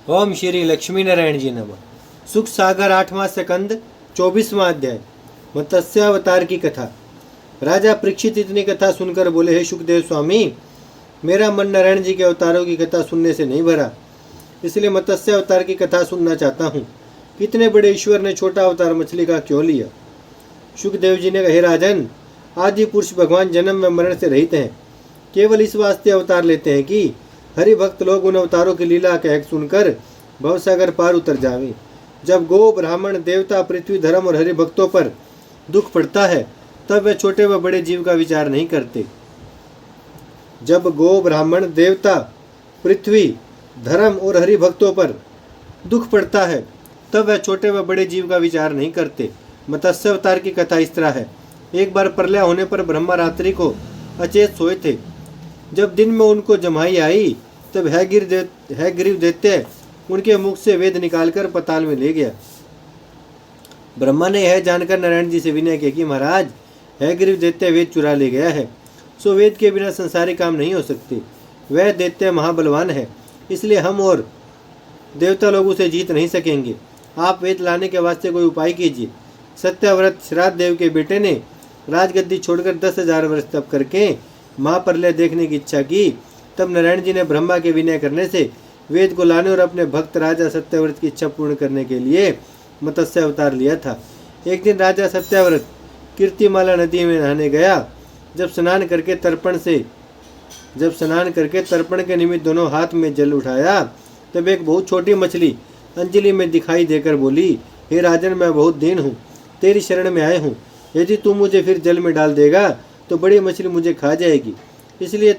ओम श्री लक्ष्मी नारायण जी नमः। सुख सागर 8वां सकंद 24वां अध्याय। मत्स्यावतार की कथा। राजा परीक्षित इतनी कथा सुनकर बोले, हे सुखदेव स्वामी, मेरा मन नारायण जी के अवतारों की कथा सुनने से नहीं भरा, इसलिए मत्स्यावतार की कथा सुनना चाहता हूँ। कितने बड़े ईश्वर ने छोटा अवतार मछली का क्यों लिया? सुखदेव जी ने कहा, हे राजन, आदि पुरुष भगवान जन्म में मरण से रहित हैं, केवल इस वास्ते अवतार लेते हैं कि हरि भक्त लोग उन अवतारों की लीला कह सुनकर भवसागर पार उतर जावें। जब गो ब्राह्मण देवता पृथ्वी धर्म और हरि भक्तों पर दुख पड़ता है तब वे छोटे व बड़े जीव का विचार नहीं करते। जब गो ब्राह्मण देवता पृथ्वी धर्म और हरि भक्तों पर दुख पड़ता है तब वे छोटे व बड़े जीव का विचार नहीं करते। मत्स्य अवतार की कथा इस तरह है। एक बार प्रलय होने पर ब्रह्मा रात्रि को अचेत सोए थे। जब दिन में उनको जमाई आई तब हैग्रीव दैत्य उनके मुख से वेद निकालकर पताल में ले गया। ब्रह्मा ने यह जानकर नारायण जी से विनय किया कि महाराज, हैग्रीव दैत्य वेद चुरा ले गया है, सो वेद के बिना संसारी काम नहीं हो सकते। वह दैत्य महाबलवान है, इसलिए हम और देवता लोग उसे जीत नहीं सकेंगे। आप वेद लाने के वास्ते कोई उपाय कीजिए। सत्यव्रत श्राद्ध देव के बेटे ने राजगद्दी छोड़कर 10,000 वर्ष तप करके महाप्रलय देखने की इच्छा की। तब नारायण जी ने ब्रह्मा के विनय करने से वेद को लाने और अपने भक्त राजा सत्यव्रत की इच्छा पूर्ण करने के लिए मत्स्य अवतार लिया था। एक दिन राजा सत्यव्रत कीर्तिमाला नदी में नहाने गया। जब स्नान करके तर्पण के निमित्त दोनों हाथ में जल उठाया तब एक बहुत छोटी मछली अंजलि में दिखाई देकर बोली, हे राजन, मैं बहुत दीन हूँ, तेरी शरण में आए हूँ। यदि तू मुझे फिर जल में डाल देगा तो बड़ी मछली मुझे खा जाएगी, इसलिए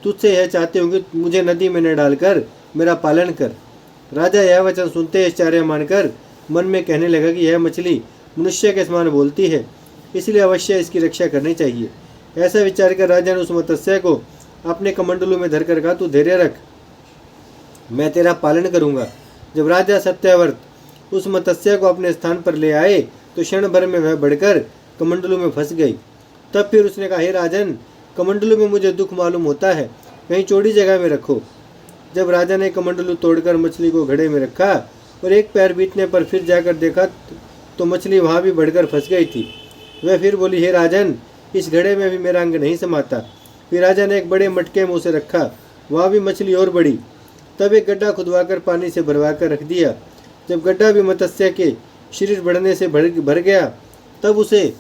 तुझसे यह चाहते हूँ कि मुझे नदी में न डालकर मेरा पालन कर। राजा यह वचन सुनते आश्चर्य मानकर मन में कहने लगा कि यह मछली मनुष्य के समान बोलती है, इसलिए अवश्य इसकी रक्षा करनी चाहिए। ऐसा विचार कर राजा ने उस मत्स्य को अपने कमंडलू में धरकर कहा, तू धैर्य रख, मैं तेरा पालन करूँगा। जब राजा सत्यव्रत उस मत्स्य को अपने स्थान पर ले आए तो क्षण भर में वह बढ़कर कमंडलू में फंस गई। तब फिर उसने कहा, हे राजन, कमंडलू में मुझे दुख मालूम होता है, कहीं चौड़ी जगह में रखो। जब राजा ने कमंडलू तोड़कर मछली को घड़े में रखा और एक पैर बीतने पर फिर जाकर देखा तो मछली वहाँ भी बढ़कर फंस गई थी। वह फिर बोली, हे राजन, इस घड़े में भी मेरा अंग नहीं समाता। फिर राजा ने एक बड़े मटके में उसे रखा, वहाँ भी मछली और बड़ी। तब एक गड्ढा खुदवाकर पानी से भरवा कर रख दिया। जब गड्ढा भी मत्स्य के शरीर बढ़ने से भर गया तब उसे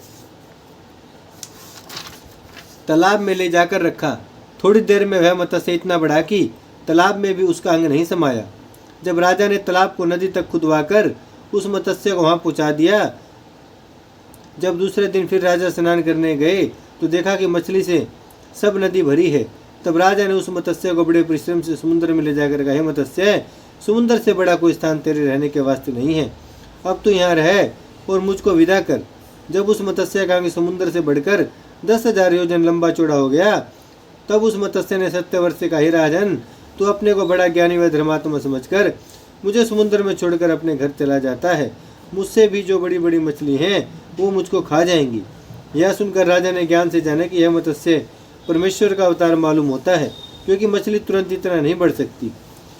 तालाब में ले जाकर रखा। थोड़ी देर में वह मत्स्य इतना बढ़ा कि तालाब में भी उसका अंग नहीं समाया। जब राजा ने तालाब को नदी तक खुदवाकर उस मत्स्य को वहां पहुंचा दिया, जब दूसरे दिन फिर राजा स्नान करने गए तो देखा कि मछली से सब नदी भरी है। तब राजा ने उस मत्स्य को बड़े परिश्रम से समुद्र में ले जाकर कहा, हे मत्स्य, समुद्र से बड़ा कोई स्थान तेरे रहने के वास्ते नहीं है, अब तू यहाँ रह और मुझको विदा कर। जब उस मत्स्य का अंग समुद्र से बढ़कर 10,000 योजन लंबा चौड़ा हो गया तब उस मत्स्य ने सत्यव्रत से कहा, हे राजन, तू अपने को बड़ा ज्ञानी व धर्मात्मा समझकर मुझे समुद्र में छोड़कर अपने घर चला जाता है। मुझसे भी जो बड़ी बड़ी मछली हैं वो मुझको खा जाएंगी। यह सुनकर राजा ने ज्ञान से जाना कि यह मत्स्य परमेश्वर का अवतार मालूम होता है, क्योंकि मछली तुरंत इतना नहीं बढ़ सकती,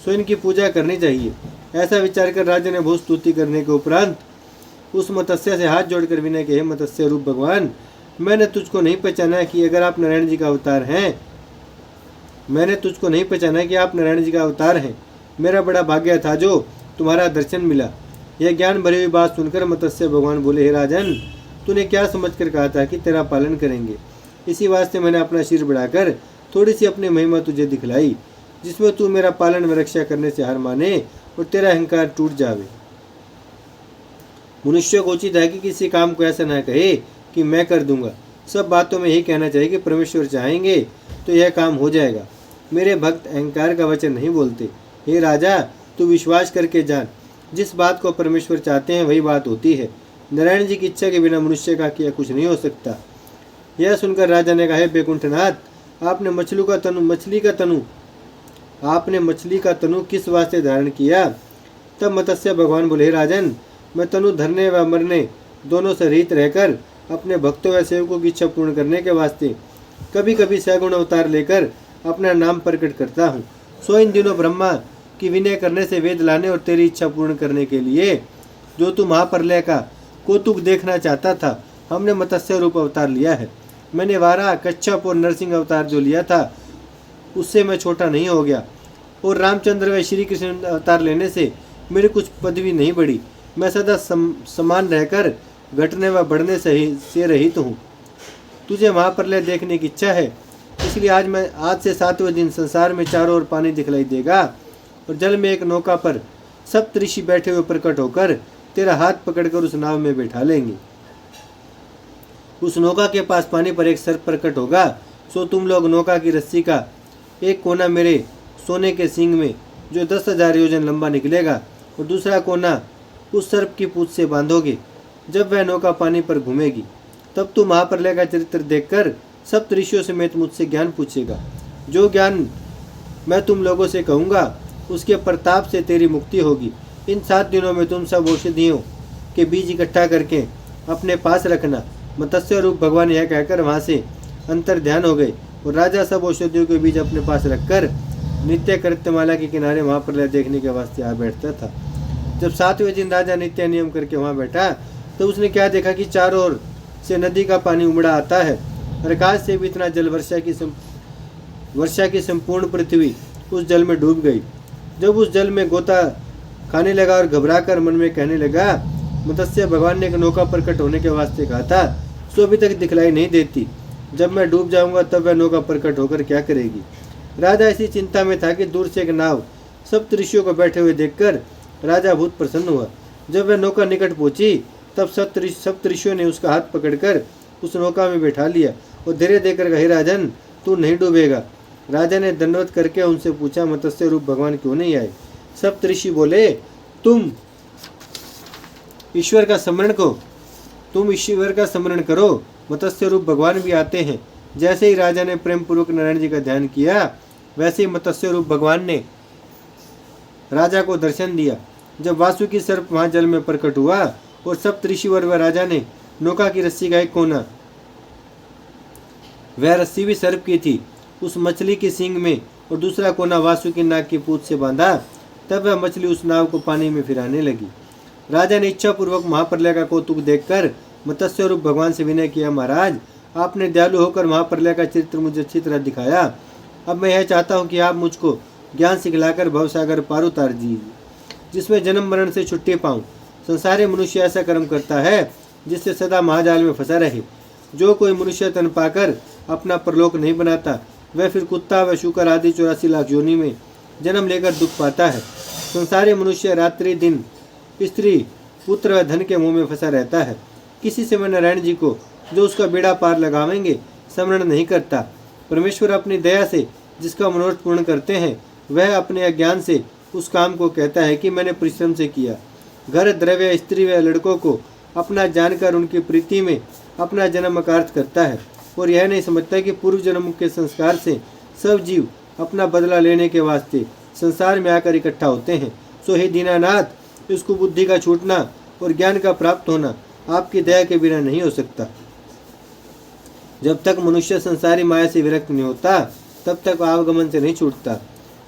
सो इनकी पूजा करनी चाहिए। ऐसा विचार कर राजा ने बहुत स्तुति करने के उपरांत उस मत्स्य से हाथ जोड़कर विनय किया, हे मत्स्य रूप भगवान, मैंने तुझको नहीं पहचाना कि अगर आप नारायण जी का अवतार हैं। मेरा बड़ा भाग्य था जो तुम्हारा दर्शन मिला। यह ज्ञान भरी हुई बात सुनकर मत्स्य भगवान बोले, हे राजन, तूने क्या समझकर कहा था कि तेरा पालन करेंगे? इसी वास्ते मैंने अपना सिर बढ़ाकर थोड़ी सी अपनी महिमा तुझे दिखलाई, जिसमें तू मेरा पालन व रक्षा करने से हार माने और तेरा अहंकार टूट जावे। मनुष्य को उचित है कि किसी काम को ऐसा न कहे कि मैं कर दूंगा। सब बातों में यही कहना चाहिए कि परमेश्वर चाहेंगे तो यह काम हो जाएगा। मेरे भक्त अहंकार का वचन नहीं बोलते। हे राजा, तू विश्वास करके जान, जिस बात को परमेश्वर चाहते हैं वही बात होती है। नारायण जी की इच्छा के बिना मनुष्य का किया कुछ नहीं हो सकता। यह सुनकर राजा ने कहा, हे बैकुंठनाथ, आपने मछली का तनु किस वास्ते धारण किया? तब मत्स्य भगवान बोले, हे राजन, मैं तनु धरने व मरने दोनों से रहित रहकर अपने भक्तों व सेवकों की इच्छा पूर्ण करने के वास्ते कभी कभी सगुण अवतार लेकर अपना नाम प्रकट करता हूँ। सो इन दिनों ब्रह्मा कि विनय करने से वेद लाने और तेरी इच्छा पूर्ण करने के लिए जो तू महाप्रलय का कौतुक देखना चाहता था, हमने मत्स्य रूप अवतार लिया है। मैंने वारा, कच्छप और नरसिंह अवतार जो लिया था उससे मैं छोटा नहीं हो गया, और रामचंद्र व श्री कृष्ण अवतार लेने से मेरी कुछ पदवी नहीं बढ़ी। मैं सदा समान रहकर घटने व बढ़ने से रहित हूँ। तुझे महाप्रलय देखने की इच्छा है, इसलिए आज से 7वें दिन संसार में चारों ओर पानी दिखलाई देगा, और जल में एक नौका पर सप्तऋषि बैठे हुए प्रकट होकर तेरा हाथ पकड़कर उस नाव में बैठा लेंगे। उस नौका के पास पानी पर एक सर्प प्रकट होगा, सो तुम लोग नौका की रस्सी का एक कोना मेरे सोने के सींग में जो 10,000 योजन लंबा निकलेगा, और दूसरा कोना उस सर्प की पूंछ से बांधोगे। जब वह नौका पानी पर घूमेगी, तब तू महाप्रलय का चरित्र देखकर सप्तऋषियों समेत मुझसे ज्ञान पूछेगा। जो ज्ञान मैं तुम लोगों से कहूँगा, उसके प्रताप से तेरी मुक्ति होगी। इन 7 दिनों में तुम सब औषधियों के बीज इकट्ठा करके अपने पास रखना। मत्स्य रूप भगवान यह कहकर वहाँ से अंतर ध्यान हो गए, और राजा सब औषधियों के बीज अपने पास रखकर नित्य कृत्यमाला के किनारे महाप्रलय देखने के वास्ते आ बैठता था। जब 7वें दिन राजा नित्य नियम करके वहाँ बैठा, तो उसने क्या देखा कि चारों ओर से नदी का पानी उमड़ा आता है। आकाश से भी इतना जल वर्षा की संपूर्ण पृथ्वी उस जल में डूब गई। जब उस जल में गोता खाने लगा और घबराकर मन में कहने लगा, मत्स्य भगवान ने एक नौका प्रकट होने के वास्ते कहा था, सो अभी तक दिखलाई नहीं देती। जब मैं डूब जाऊंगा तब वह नौका प्रकट होकर क्या करेगी। राजा इसी चिंता में था कि दूर से एक नाव सप्तऋषियों को बैठे हुए देखकर राजा बहुत प्रसन्न हुआ। जब वह नौका निकट पहुंची, तब सप्तऋषियों ने उसका हाथ पकड़कर उस नौका में बैठा लिया और धीरे देकर कहे, राजन तू नहीं डूबेगा। राजा ने दंडवत करके उनसे पूछा, मत्स्य रूप भगवान क्यों नहीं आए। सप्तऋषि बोले, तुम ईश्वर का स्मरण करो, मत्स्य रूप भगवान भी आते हैं। जैसे ही राजा ने प्रेम पूर्वक नारायण जी का ध्यान किया, वैसे ही मत्स्य रूप भगवान ने राजा को दर्शन दिया। जब वासुकी सर्प वहां जल में प्रकट हुआ और सप्तऋषि और वह राजा ने नौका की रस्सी का एक कोना, वह रस्सी भी सर्प की थी, उस मछली के सींग में, और दूसरा कोना वासुकी नाग की पूंछ से बांधा, तब वह मछली उस नाव को पानी में फिराने लगी। राजा ने इच्छा पूर्वक महाप्रलय का कौतुक देखकर मत्स्य रूप भगवान से विनय किया, महाराज आपने दयालु होकर महाप्रलय का चरित्र मुझे अच्छी तरह दिखाया। अब मैं यह चाहता हूँ कि आप मुझको ज्ञान सिखलाकर भवसागर पार उतार दीजिए, जिसमें जन्म मरण से छुट्टी पाऊँ। संसारी मनुष्य ऐसा कर्म करता है जिससे सदा महाजाल में फंसा रहे। जो कोई मनुष्य तन पाकर अपना परलोक नहीं बनाता, वह फिर कुत्ता व शुकर आदि 84 लाख योनि में जन्म लेकर दुख पाता है। संसारी मनुष्य रात्रि दिन स्त्री पुत्र व धन के मुंह में फंसा रहता है। किसी समय नारायण जी को जो उसका बेड़ा पार लगावेंगे स्मरण नहीं करता। परमेश्वर अपनी दया से जिसका मनोरथ पूर्ण करते हैं, वह अपने अज्ञान से उस काम को कहता है कि मैंने परिश्रम से किया। घर द्रव्य स्त्री व लड़कों को अपना जानकर उनकी प्रीति में अपना जन्म अकार्थ करता है, और यह नहीं समझता कि पूर्व जन्म के संस्कार से सब जीव अपना बदला लेने के वास्ते संसार में आकर इकट्ठा होते हैं। सो हे दीनानाथ, इसको बुद्धि का छूटना और ज्ञान का प्राप्त होना आपकी दया के बिना नहीं हो सकता। जब तक मनुष्य संसारी माया से विरक्त नहीं होता, तब तक आवागमन से नहीं छूटता।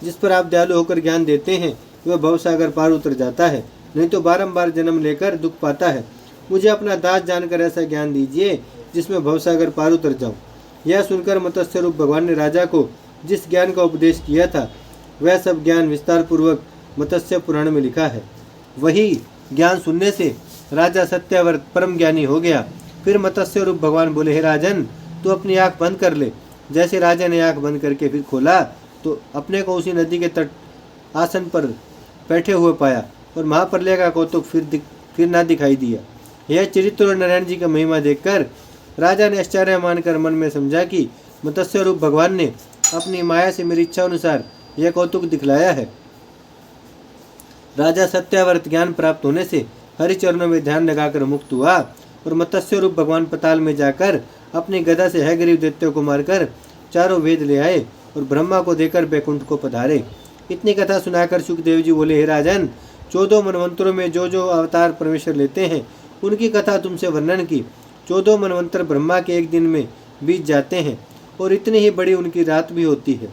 जिस पर आप दयालु होकर ज्ञान देते हैं, वह भवसागर पार उतर जाता है, नहीं तो बारंबार जन्म लेकर दुख पाता है। मुझे अपना दास जानकर ऐसा ज्ञान दीजिए जिसमें भवसागर पार उतर जाऊं। यह सुनकर मत्स्य रूप भगवान ने राजा को जिस ज्ञान का उपदेश किया था, वह सब ज्ञान विस्तार पूर्वक मत्स्य पुराण में लिखा है। वही ज्ञान सुनने से राजा सत्यव्रत परम ज्ञानी हो गया। फिर मत्स्य रूप भगवान बोले, हे राजन तू अपनी आंख बंद कर ले। जैसे राजा ने आंख बंद करके फिर खोला, तो अपने को उसी नदी के तट आसन पर बैठे हुए पाया, और महाप्रलय का कौतुक फिर ना दिखाई दिया। यह चरित्र और नारायण जी का महिमा देखकर राजा ने आश्चर्य मानकर मन में समझा कि मत्स्य रूप भगवान ने अपनी माया से मेरी इच्छा अनुसार यह कौतुक दिखलाया है। राजा सत्याव्रत ज्ञान प्राप्त होने से हरिचरणों में ध्यान लगाकर मुक्त हुआ, और मत्स्य रूप भगवान पताल में जाकर अपनी गदा से है गरीब दैत्यों को मारकर चारों वेद ले आए और ब्रह्मा को देकर बैकुंठ को पधारे। इतनी कथा सुनाकर सुखदेव जी बोले, हे राजन, 14 मनवंतरों में जो जो अवतार परमेश्वर लेते हैं, उनकी कथा तुमसे वर्णन की। 14 मनवंतर ब्रह्मा के एक दिन में बीत जाते हैं, और इतनी ही बड़ी उनकी रात भी होती है।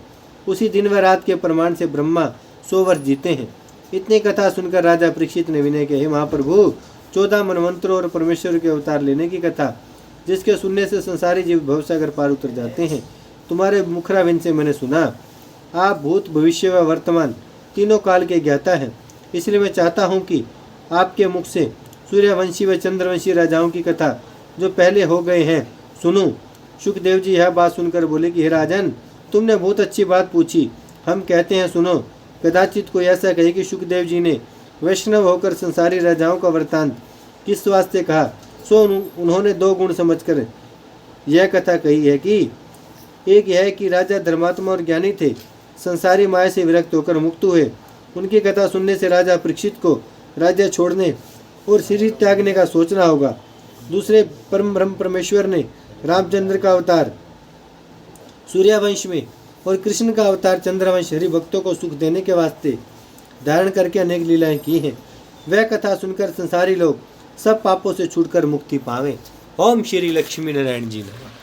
उसी दिन व रात के प्रमाण से ब्रह्मा 100 वर्ष जीते हैं। इतनी कथा सुनकर राजा परीक्षित ने विनय किया, हे महाप्रभु, 14 मनवंतरों और परमेश्वर के अवतार लेने की कथा, जिसके सुनने से संसारी जीव भवसागर पार उतर जाते हैं, तुम्हारे मुखराविन से मैंने सुना। आप भूत, भविष्य व वर्तमान तीनों काल के ज्ञाता हैं, इसलिए मैं चाहता हूँ कि आपके मुख से सूर्यवंशी व चंद्रवंशी राजाओं की कथा जो पहले हो गए हैं सुनूं। शुकदेव जी यह बात सुनकर बोले कि हे राजन, तुमने बहुत अच्छी बात पूछी, हम कहते हैं सुनो। कदाचित कोई ऐसा कहे कि शुकदेव जी ने वैष्णव होकर संसारी राजाओं का वृत्तांत किस वास्ते कहा, सो उन्होंने 2 गुण समझकर यह कथा कही है कि एक यह है कि राजा धर्मात्मा और ज्ञानी थे, संसारी माया से विरक्त होकर मुक्त हुए। उनकी कथा सुनने से राजा परीक्षित को राज्य छोड़ने और शरीर त्यागने का सोचना होगा। दूसरे, परम ब्रह्म परमेश्वर ने रामचंद्र का अवतार सूर्यवंश में और कृष्ण का अवतार चंद्रवंश हरि भक्तों को सुख देने के वास्ते धारण करके अनेक लीलाएं की हैं। वह कथा सुनकर संसारी लोग सब पापों से छूटकर मुक्ति पावें। ओम श्री लक्ष्मी नारायण जी नमः।